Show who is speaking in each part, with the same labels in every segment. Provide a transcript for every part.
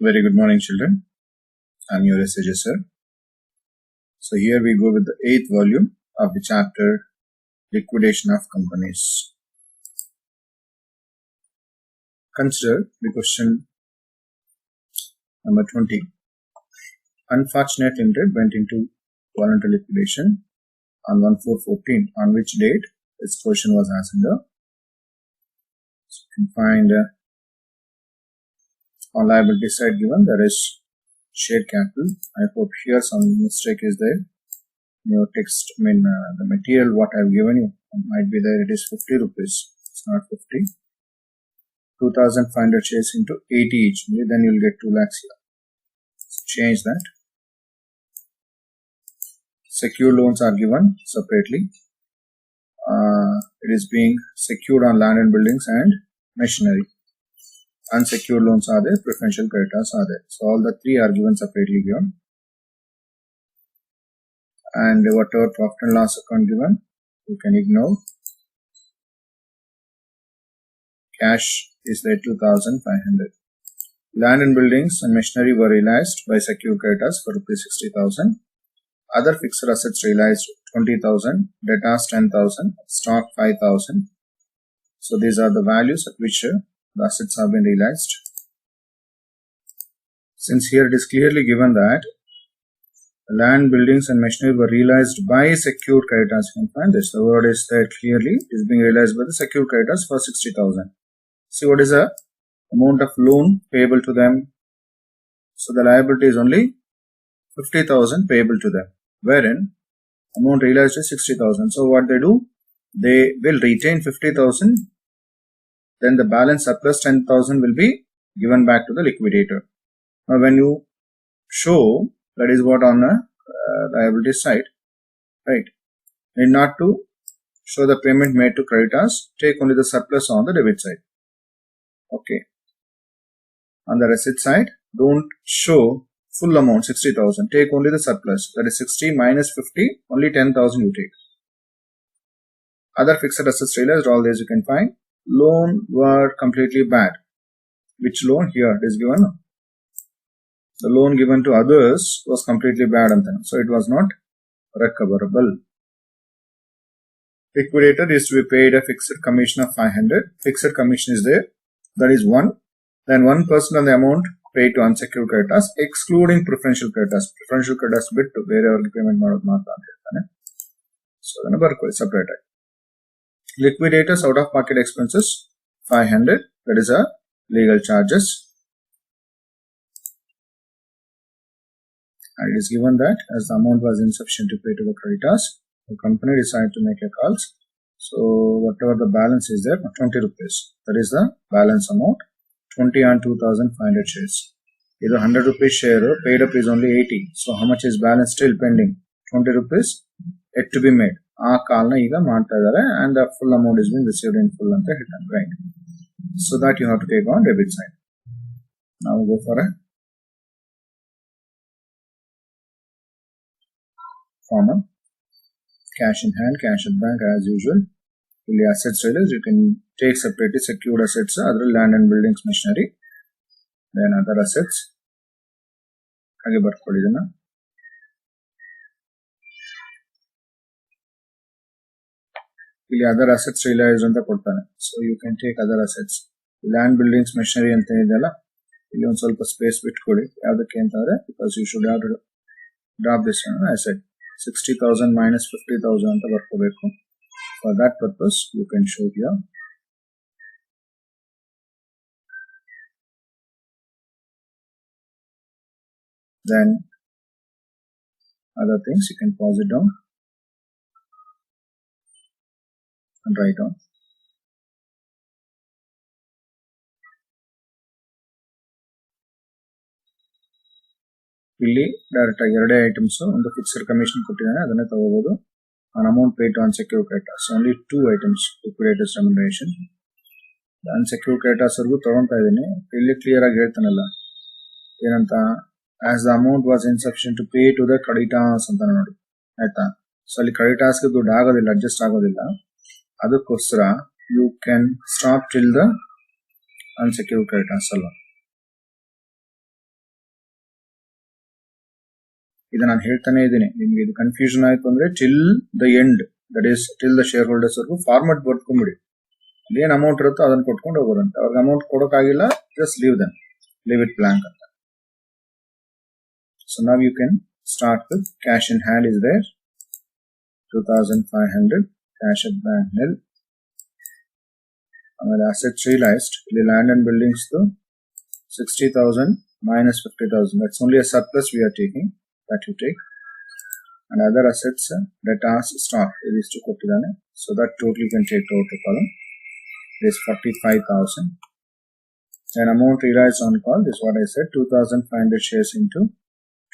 Speaker 1: Very good morning, children. I'm your SAJ sir. So here we go with the 8th volume of the chapter Liquidation of Companies. Consider the question number 20. Unfortunate Limited went into voluntary liquidation on 1/4/14. On which date? This question was asked in the. So you can find on liability side given there is share capital. I hope here some mistake is there. Your text, the material what I have given you might be there. It is 50 rupees. It's not 50. 2,500 shares into 80 each. Then you'll get 2 lakhs here. So change that. Secure loans are given separately. It is being secured on land and buildings and machinery. Unsecured loans are there. Preferential creditors are there. So all the three are given separately given. And whatever profit and loss account given, you can ignore. Cash is there 2,500. Land and buildings and machinery were realized by secured creditors for rupees 60,000. Other fixed assets realized 20,000. Debtors 10,000. Stock 5,000. So these are the values at which the assets have been realized. Since here it is clearly given that land, buildings and machinery were realized by secured creditors, you can find this. The word is there clearly. It is being realized by the secured creditors for 60,000. See what is the amount of loan payable to them. So the liability is only 50,000 payable to them, wherein amount realized is 60,000. So what they do? They will retain 50,000. Then the balance surplus 10,000 will be given back to the liquidator. Now when you show, that is what on the liability side, right? Need not to show the payment made to creditors, take only the surplus on the debit side. Okay. On the receipt side, don't show full amount 60,000, take only the surplus, that is 60 minus 50, only 10,000 you take. Other fixed assets realized, all these you can find. Loan were completely bad. Which loan? Here it is given. The loan given to others was completely bad, so it was not recoverable. Liquidator is to be paid a fixed commission of 500. Fixed commission is there. That is 1. Then 1% of the amount paid to unsecured creditors, excluding preferential creditors. Preferential creditors ಬಿಟ್ಟು ಬೇರೆಯವರಿಗೆ payment ಮಾಡೋದು ಮಾತ್ರ ಅಂತ ಹೇಳ್ತಾನೆ. So ಅದನ್ನು ಬರ್ಕೊಳ್ಳಿ separate ಆಗಿ. Liquidators out of pocket expenses 500. That is a legal charges. And it is given that as the amount was insufficient to pay to the creditors, the company decided to make a calls. So whatever the balance is there, 20 rupees. That is the balance amount. 20 on 2,500 shares. Either 100 rupees share, paid up is only 80. So how much is balance still pending? 20 rupees yet to be made. And the full amount is being received in full, right? So that you have to take on debit side. Now we go for a formal. Cash in hand, cash at bank as usual. The assets realized, you can take separately secured assets, other land and buildings, machinery, then other assets. Other assets realized on the portfolio. So you can take other assets. Land, buildings, machinery and ಸ್ವಲ್ಪ space ಬಿಟ್ಕೊಳ್ಳಿ ಯಾವುದಕ್ಕೆ ಅಂತಾರೆ, because you should have to drop this one. I said 60,000 minus 50,000 ಅಂತ ಬರ್ಕೋಬೇಕು. For that purpose, you can show here. Then other things you can pause it down and write down. ಇಲ್ಲಿ direct ಆಗಿ ಎರಡೇ items, ಒಂದು fixed commission ಕೊಟ್ಟಿದ್ದಾನೆ ಅದನ್ನೇ ತಗೋಬಹುದು. An amount paid to unsecured creditors, only 2 items. Liquidators remuneration. The unsecured creditors ತಗೊಂತಾ ಇದೀನಿ. ಇಲ್ಲಿ clear ಆಗಿ ಹೇಳ್ತಾನಲ್ಲ ಏನಂತ, as the amount was insufficient to pay to the creditors ಅಂತ ನೋಡಿ, ಆಯ್ತಾ? ಸೊ ಅಲ್ಲಿ creditors ಗೆ ದುಡ್ಡು ಆಗೋದಿಲ್ಲ, ಅಡ್ಜಸ್ಟ್ ಆಗೋದಿಲ್ಲ. ಅದಕ್ಕೋಸ್ಕರ you can stop till the unsecured creditors ಅಲ್ಲ. ಇದು ನಾನು ಹೇಳ್ತಾನೆ ಇದ್ದೀನಿ. ನಿಮ್ಗೆ ಇದು ಕನ್ಫ್ಯೂಷನ್ ಆಯ್ತು ಅಂದ್ರೆ till the end, that is till the share holders ವರ್ಗು ಫಾರ್ಮೆಟ್ ಬರ್ಕೊಂಡ್ಬಿಡಿ. ಅಲ್ಲಿ ಏನ್ ಅಮೌಂಟ್ ಇರುತ್ತೋ ಅದನ್ನ ಕೊಟ್ಕೊಂಡು ಹೋಗೋರಂತೆ. ಅವ್ರಿಗೆ ಅಮೌಂಟ್ ಕೊಡೋಕ್ಕಾಗಿಲ್ಲ, ಜಸ್ಟ್ ಲೀವ್ ಇಟ್ ಬ್ಲಾಂಕ್ ಅಂತ. ಸೊ ನಾವ್ you can start with cash in hand is there 2500, cash at bank nil. ಆಮೇಲೆ ಅಸೆಟ್ಸ್ ರಿಯಲೈಸ್ಡ್, ಇಲ್ಲಿ land and buildings 60,000 minus 50,000. That's only a surplus we are taking, that you take. And other assets, debtors, stock, these two kottidane. So that total you can take out the column. This 45,000. Then amount realized on call, this is what I said, 2,500 shares into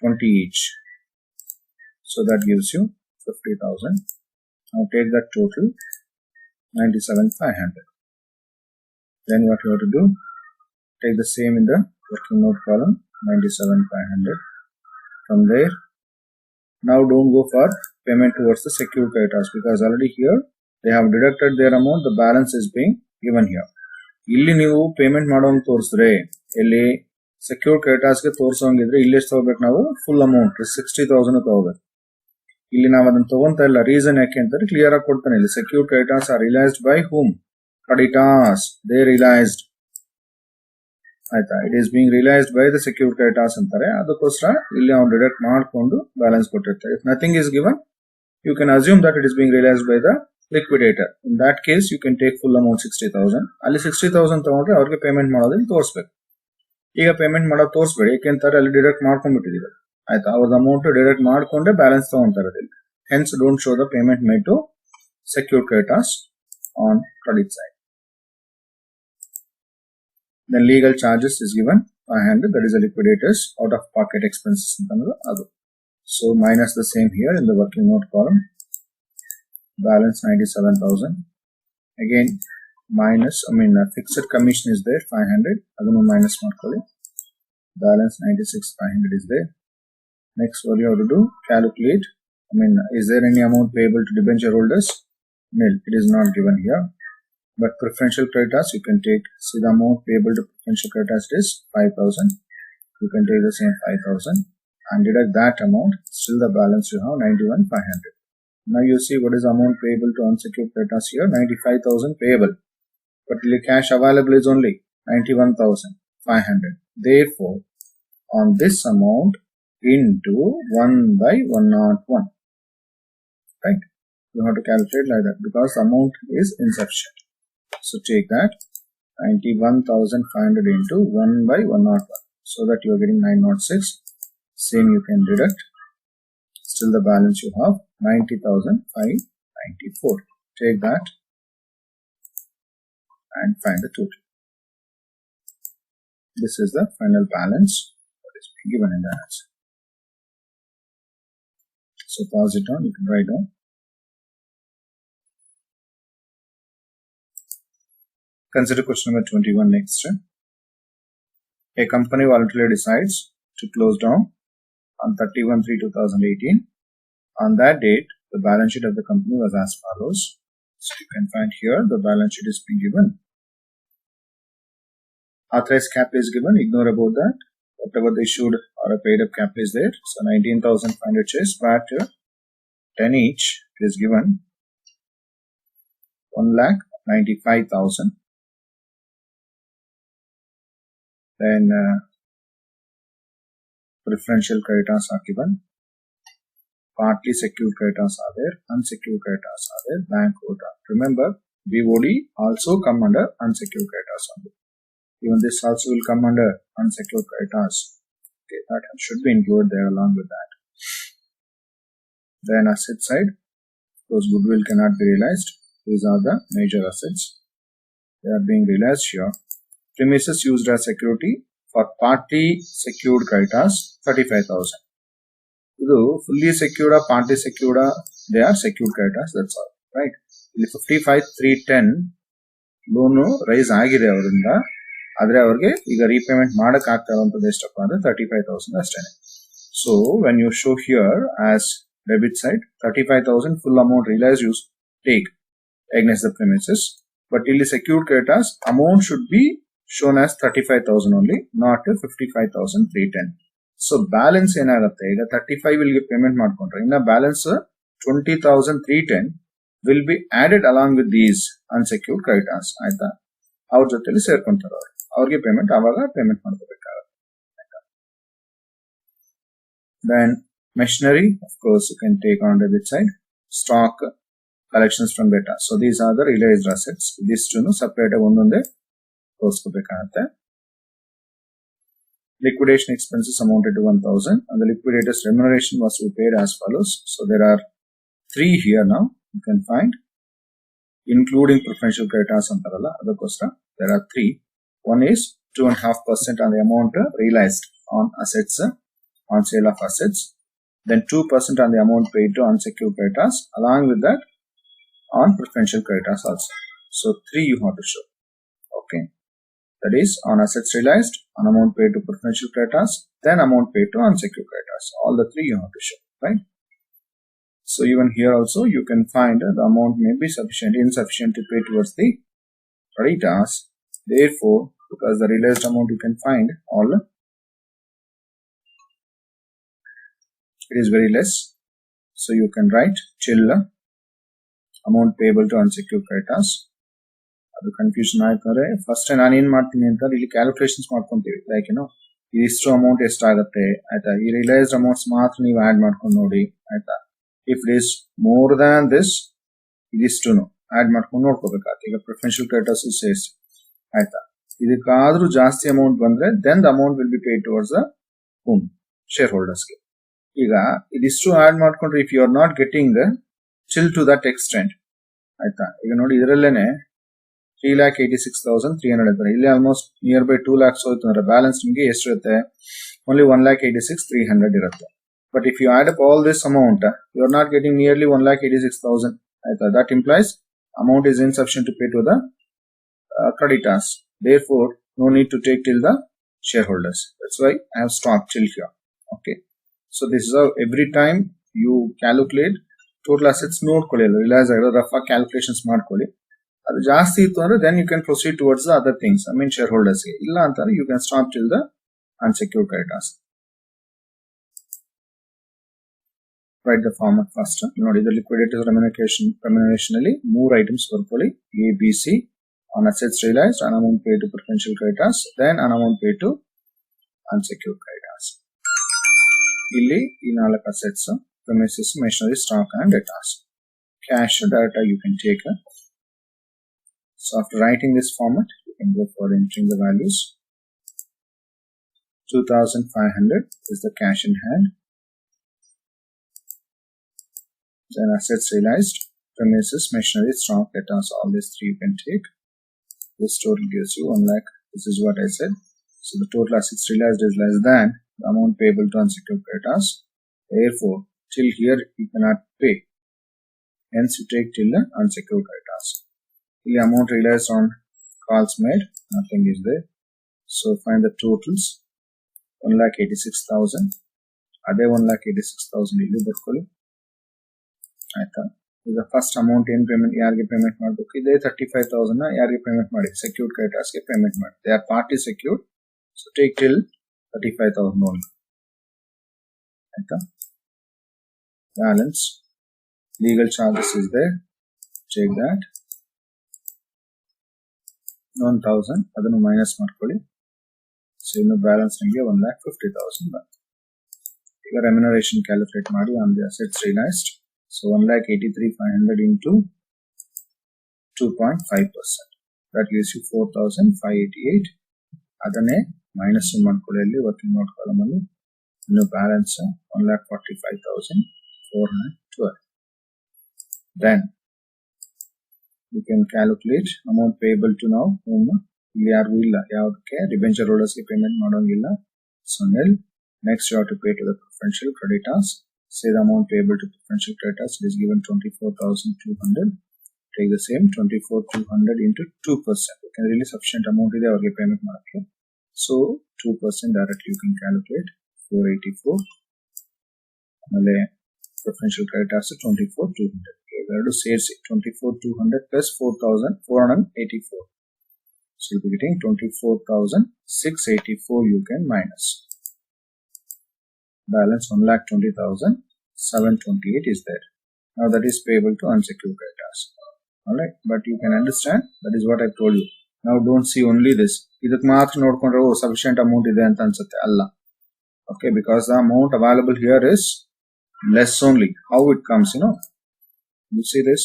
Speaker 1: 20 each. So that gives you 50,000. Now take that total, 97,500. Then what you have to do, take the same in the working note column, 97,500. From there, now don't go for payment towards the secured creditors, because already here they have deducted their amount, the balance is being given here. ಇಲ್ಲಿ ನೀವು payment ಮಾಡೋಂಗ್ ತೋರಿಸಿದ್ರೆ, ಇಲ್ಲಿ secure creditors ಗೆ ತೋರಿಸೋಂಗಿದ್ರೆ ಇಲ್ಲಿ ಎಷ್ಟು ತಗೋಬೇಕು ನಾವು? Full amount 60,000 ತಗೋಬೇಕು. ಇಲ್ಲಿ ನಾವು ಅದನ್ನ ತಗೊಂತಾ ಇಲ್ಲ. ರೀಸನ್ ಯಾಕೆ ಅಂತಾರೆ ಕ್ಲಿಯರ್ ಆಗಿ ಕೊಡ್ತಾನೆ. ಇಲ್ಲಿ secure creditors are realised by whom? Creditors, they realised ಆಯ್ತಾ. It is being realised by the secure creditors ಅಂತಾರೆ. ಅದಕ್ಕೋಸ್ಕರ ಇಲ್ಲಿ ಅವ್ನು ಡಿಡಕ್ಟ್ ಮಾಡಿಕೊಂಡು ಬ್ಯಾಲೆನ್ಸ್ ಕೊಟ್ಟಿರ್ತಾರೆ. If nothing is given, you can assume that it is being realised by the liquidator. In that case you can take full amount 60,000. ಅಲ್ಲಿ 60,000 ತಗೊಂಡ್ರೆ ಅವ್ರಿಗೆ payment ಮಾಡೋದನ್ನ ತೋರಿಸ್ಬೇಕು. ಈಗ ಪೇಮೆಂಟ್ ಮಾಡೋದು ತೋರಿಸ್ಬೇಡಿ, ಯಾಕೆಂತಾರೆ ಅಲ್ಲಿ ಡಿಡಕ್ಟ್ ಮಾಡ್ಕೊಂಡ್ಬಿಟ್ಟಿದ್ದೀವಿ ಆಯ್ತಾ. ಅವ್ರದ್ದು ಅಮೌಂಟ್ ಡಿಡಕ್ಟ್ ಮಾಡ್ಕೊಂಡೆ ಬ್ಯಾಲೆನ್ಸ್ ತಗೊಂತಾರೆ. Hence don't show the payment made to secure creditors on credit side. Then legal charges is given 500, that is a liquidators out of pocket expenses. So minus the same here in the working note column, balance 97,000. Again minus, fixed commission is there 500, adunu minus ಮಾಡ್ಕೊಳ್ಳಿ. Balance 96,500 is there. Next what you have to do, calculate, is there any amount payable to debenture holders? Nil, it is not given here. But preferential creditors, you can take, see the amount payable to preferential creditors is 5,000. You can take the same 5,000 and deduct that amount. Still the balance you have 91,500. Now you see what is the amount payable to unsecured creditors here, 95,000 payable. But the cash available is only 91,500. Therefore, on this amount into 1/101. Right? You have to calculate like that because the amount is insufficient. So take that 91,500 into 1/101, so that you are getting 906. Same you can deduct. Still the balance you have 90,594. Take that and find the total. This is the final balance that is being given in the answer. So pause it down. You can write down. Consider question number 21 next. A company voluntarily decides to close down on 31/3/2018. On that date, the balance sheet of the company was as follows. So you can find here the balance sheet is being given. Authorized capital is given. Ignore about that. Whatever the issued or a paid up capital is there. So 19,500 shares, but 10 each is given. 1,95,000. Then preferential creditors are given, partly secured creditors are there, unsecured creditors are there, bank overdraft. Remember, BOD also come under unsecured creditors only. Even this also will come under unsecured creditors. Okay, that should be included there along with that. Then asset side, those goodwill cannot be realized. These are the major assets. They are being realized here. Premises used as security for party secured creditors 35,000. Idu fully secured, party secured, they are secured creditors. That's all, right? 55,310 loan raise agide avarinda, adre avarge iga repayment ಮಾಡಕ್ಕೆ ಆಗ್ತಾ ಇರುವಂತದ್ದು ಎಷ್ಟಪ್ಪ ಅಂದ್ರೆ 35,000 ಅಷ್ಟೇನೆ. So when you show here as debit side 35,000 full amount realized you take against the premises, but ಇಲ್ಲಿ secured creditors amount should be shown as 35,000 only, not 55,310. So balance ಏನಾಗುತ್ತೆ, ಈಗ 35 ಇಲ್ಲಿಗೆ ಪೇಮೆಂಟ್ ಮಾಡ್ಕೊಂಡ್ರೆ ಇನ್ನ balance 20,310 will be added along with these unsecured creditors. ಆಯ್ತಾ, ಅವ್ರ ಜೊತೆಲಿ ಸೇರ್ಕೊಂತಾರೆ, ಅವ್ರಿಗೆ ಪೇಮೆಂಟ್ ಆವಾಗ ಪೇಮೆಂಟ್ ಮಾಡ್ಕೋಬೇಕಾಗುತ್ತೆ. Then machinery, of course, you can take on debit side. Stock, collections from data. So these are the realized assets. These two separate ಒಂದೊಂದೇ ತೋರಿಸ್ಕೋಬೇಕಾಗುತ್ತೆ. Liquidation expenses amounted to 1,000 and the liquidator's remuneration was to be paid as follows. So there are 3 here now you can find, including preferential creditors antaralla, adakosra there are 3. One is 2.5% on the amount realized on assets, on sale of assets. Then 2% on the amount paid to unsecured creditors, along with that on preferential creditors also. So 3 you have to show. Okay, that is on assets realized, on amount paid to preferential creditors, then amount paid to unsecured creditors. All the 3 you have to show, right? So even here also you can find the amount may be insufficient to pay towards the creditors. Therefore, because the realized amount you can find all, it is very less, so you can write till amount payable to unsecured creditors. ಅದು confusion ಆಯ್ತಾರೆ. First ನಾನು ಏನ್ ಮಾಡ್ತೀನಿ ಅಂತ ಇಲ್ಲಿ calculations ಮಾಡ್ಕೊಂತೀವಿ, like ಇಷ್ಟು amount ಎಷ್ಟಾಗುತ್ತೆ ಆಯ್ತಾ, ಈ ರಿಲೈಸ್ಡ್ ಅಮೌಂಟ್ಸ್ ಮಾತ್ರ ನೀವು ಆಡ್ ಮಾಡ್ಕೊಂಡು ನೋಡಿ ಆಯ್ತಾ. If it is more than this ಇದಿಷ್ಟು ಆಡ್ ಮಾಡ್ಕೊಂಡು ನೋಡ್ಕೋಬೇಕಾಗುತ್ತೆ. ಈಗ ಪ್ರಿಫರೆನ್ಷಿಯಲ್ ಕ್ರೆಡಿಟರ್ಸ್ ಸೇರಿಸಿ ಆಯ್ತಾ, ಇದಕ್ಕಾದ್ರೂ ಜಾಸ್ತಿ ಅಮೌಂಟ್ ಬಂದ್ರೆ then the amount will be paid towards the home share ಹೋಲ್ಡರ್ಸ್ಗೆ. ಈಗ ಇದಿಷ್ಟು ಆಡ್ ಮಾಡ್ಕೊಂಡ್ರೆ if you are not getting chill to that extent ಆಯ್ತಾ, ಈಗ ನೋಡಿ ಇದರಲ್ಲೇನೆ 3,86,300 ಇರ್ತಾರೆ, ಇಲ್ಲಿ ಆಲ್ಮೋಸ್ಟ್ ನಿಯರ್ ಬೈ 2 lakhs ಹೋಯ್ತು ಅಂದ್ರೆ ಬ್ಯಾಲೆನ್ಸ್ ನಿಮಗೆ ಎಷ್ಟಿರುತ್ತೆ, ಓನ್ಲಿ 1,86,300 ಇರುತ್ತೆ. But if you add up all this amount you are not getting nearly 1,86,000 ಆಯ್ತಾ. That implies amount is insufficient to pay to the creditors. Therefore, no need to take till the shareholders. That's why I have stopped till here. Okay. So this is how every time you calculate total assets ನೋಡ್ಕೊಳ್ಳಿ, realise ಆಗಿರೋ rough calculations ಮಾಡ್ಕೊಳ್ಳಿ. ಅದು ಜಾಸ್ತಿ ಇತ್ತು ಅಂದ್ರೆ then you can proceed towards the other things, I mean shareholders ಗೆ. ಇಲ್ಲ ಅಂತಂದ್ರೆ you can stop till the unsecured creditors. Write the format first. ನೋಡಿ ಇದು liquidator's remuneration ಅಲ್ಲಿ 3 ಐಟಮ್ಸ್ ಬರ್ಕೊಳ್ಳಿ, A, B, C. On assets realized, an amount paid to preferential creditors, then an amount paid to unsecured creditors. ಇಲ್ಲಿ ಈ 4 assets, premises, machinery, stock and debtors. Cash data you can take. So after writing this format, you can go for entering the values. 2,500 is the cash in hand. Then assets realized, premises, machinery, stock, debtors, all these 3 you can take. This total gives you 1 lakh. This is what I said. So the total assets realized is less than the amount payable to unsecured creditors. Therefore, till here you cannot pay. Hence, you take till the unsecured creditors. The amount realized on calls made, nothing is there. So find the totals. 1,86,000. ಅದೇ 1,86,000 ಇಲ್ಲಿ ಬರ್ಕೊಳ್ಳಿ ಆಯ್ತಾ. ಈಗ first amount ಏನ್ payment ಯಾರಿಗೆ payment ಮಾಡಬೇಕು, ಇದೇ 35,000 ಯಾರಿಗೆ ಪೇಮೆಂಟ್ ಮಾಡಿ, ಸೆಕ್ಯೂರ್ಡ್ ಕ್ರೆಡಿಟರ್ಸ್ಗೆ ಪೇಮೆಂಟ್ ಮಾಡಿ. They are party secured, so take till 35,000 only ಆಯ್ತಾ. Balance legal charges is there, take that 1,000 ಅದನ್ನು ಮೈನಸ್ ಮಾಡ್ಕೊಳ್ಳಿ. ಸೊ ಇನ್ನು ಬ್ಯಾಲೆನ್ಸ್ ನಿಮಗೆ 1,50,000 ಬಂತು. ಈಗ ರೆಮ್ಯುನರೇಷನ್ ಕ್ಯಾಲ್ಕುಲೇಟ್ ಮಾಡಿ on the assets ರಿಲೈಸ್ಡ್. So 1,83,500 into 2.5%. That gives you 4,588. ಅದನ್ನೇ ಮೈನಸ್ ಮಾಡ್ಕೊಳ್ಳಿ ಅಲ್ಲಿ ವರ್ಕಿಂಗ್ ನೋಟ್ ಕಾಲಮ್ ಅಲ್ಲಿ. ಇನ್ನು balance 1,45,412. Then you can calculate amount payable to now whom. ಇಲ್ಲಿ ಯಾರು ಇಲ್ಲ, ಯಾವುದಕ್ಕೆ ಡಿಬೆಂಚರ್ ಹೋಲ್ಡರ್ಸ್ಗೆ ಪೇಮೆಂಟ್ ಮಾಡೋಂಗಿಲ್ಲ. So nil. Next you have to pay to the preferential creditors. Say the amount payable to preferential creditors is given 24,200. Take the same 24,200 into 2%. You can really sufficient amount ಇದೆ ಅವರಿಗೆ payment ಮಾಡೋಕ್ಕೆ. So 2% directly you can calculate 484. ಆಮೇಲೆ preferential creditors 24,200. ಇವೆರಡು ಸೇರಿಸಿ 24,200 plus 4,484. So you'll be getting 24,684 you can minus. balance 1,20,728 is there. Now that is payable to unsecured creditors. Alright, but you can understand that is what I told you. Now don't see only this. ಇದಕ್ಕೆ ಮಾತ್ರ ನೋಡ್ಕೊಂಡ್ರೆ sufficient amount ಇದೆ ಅಂತ ಅನ್ಸುತ್ತೆ ಅಲ್ಲ. Okay, because the amount available here is less only. How it comes, you see this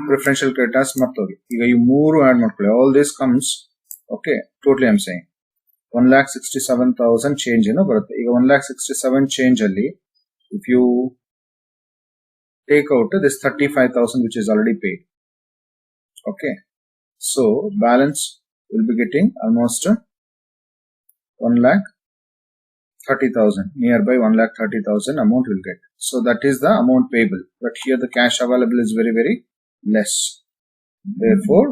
Speaker 1: preferential creditors marthogi. ಈಗ ಈ ಮೂರು ಆಡ್ ಮಾಡ್ಕೊಳ್ಳಿ. All this comes, okay, totally I'm saying 1,67,000 change ಬರುತ್ತೆ. ಈಗ 1,67,000 change ಅಲ್ಲಿ if you take out this 35,000 which is already paid, okay, so balance will be getting almost 1,30,000, nearby 1,30,000 amount will get. So that is the amount payable, but here the cash available is very, very less. Therefore,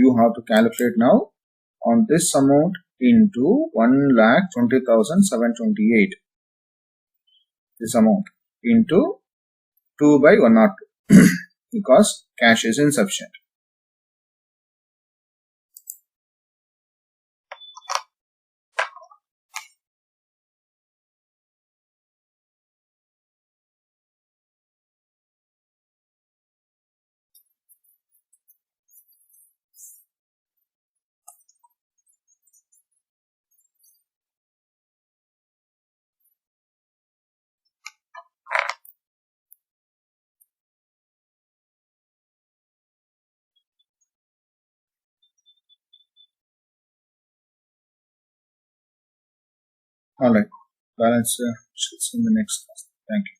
Speaker 1: you have to calculate now on this amount into 1,20,728. This amount into 2 by 102 because cash is insufficient. Alright, balance in the next class. Thank you.